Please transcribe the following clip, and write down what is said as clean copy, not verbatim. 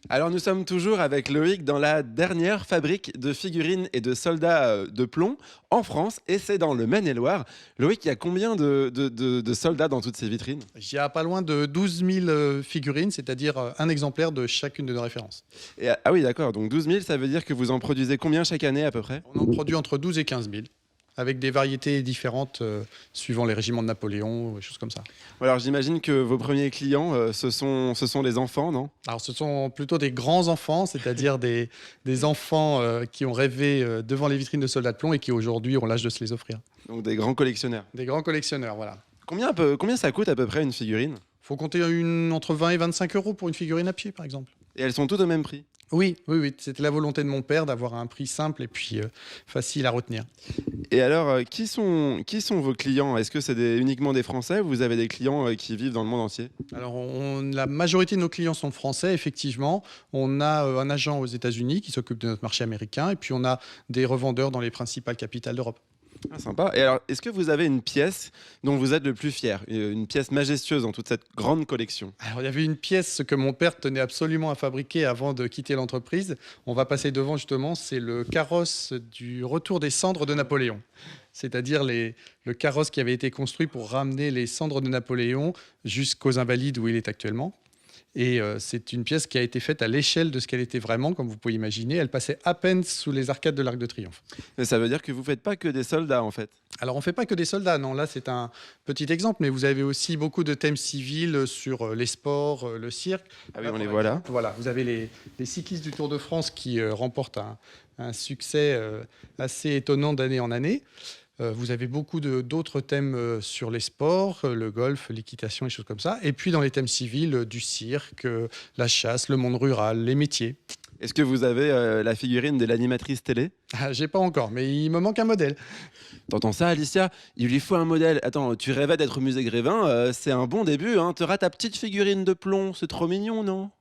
Alors nous sommes toujours avec Loïc dans la dernière fabrique de figurines et de soldats de plomb en France et c'est dans le Maine-et-Loire. Loïc, il y a combien de soldats dans toutes ces vitrines? Il y a pas loin de 12 000 figurines, c'est-à-dire un exemplaire de chacune de nos références. Ah oui, d'accord, donc 12 000, ça veut dire que vous en produisez combien chaque année à peu près? On en produit entre 12 et 15 000, avec des variétés différentes suivant les régiments de Napoléon, des choses comme ça. Alors j'imagine que vos premiers clients, ce sont les enfants, non? Alors ce sont plutôt des grands enfants, c'est-à-dire des enfants qui ont rêvé devant les vitrines de soldats de plomb et qui aujourd'hui ont l'âge de se les offrir. Donc des grands collectionneurs. Des grands collectionneurs, voilà. Combien ça coûte à peu près une figurine? Faut compter entre 20 et 25 euros pour une figurine à pied, par exemple. Et elles sont toutes au même prix? Oui, oui, oui. C'était la volonté de mon père d'avoir un prix simple et puis facile à retenir. Et alors, qui sont vos clients? Est-ce que c'est uniquement des Français ou vous avez des clients qui vivent dans le monde entier? Alors, la majorité de nos clients sont français, effectivement. On a un agent aux États-Unis qui s'occupe de notre marché américain et puis on a des revendeurs dans les principales capitales d'Europe. Ah, sympa. Et alors, est-ce que vous avez une pièce dont vous êtes le plus fier? Une pièce majestueuse dans toute cette grande collection? Alors, il y avait une pièce que mon père tenait absolument à fabriquer avant de quitter l'entreprise. On va passer devant, justement, c'est le carrosse du retour des cendres de Napoléon. C'est-à-dire le carrosse qui avait été construit pour ramener les cendres de Napoléon jusqu'aux Invalides où il est actuellement. Et c'est une pièce qui a été faite à l'échelle de ce qu'elle était vraiment, comme vous pouvez imaginer. Elle passait à peine sous les arcades de l'Arc de Triomphe. Mais ça veut dire que vous faites pas que des soldats, en fait. Alors, on ne fait pas que des soldats, non. Là, c'est un petit exemple, mais vous avez aussi beaucoup de thèmes civils sur les sports, le cirque. Ah oui, Là, on les par voit là. exemple, voilà, vous avez les cyclistes du Tour de France qui remportent un succès assez étonnant d'année en année. Vous avez beaucoup d'autres thèmes sur les sports, le golf, l'équitation, les choses comme ça. Et puis dans les thèmes civils, du cirque, la chasse, le monde rural, les métiers. Est-ce que vous avez la figurine de l'animatrice télé? Ah, j'ai pas encore, mais il me manque un modèle. T'entends ça, Alicia? Il lui faut un modèle. Attends, tu rêvais d'être au musée Grévin, c'est un bon début, hein. T'auras ta petite figurine de plomb, c'est trop mignon, non?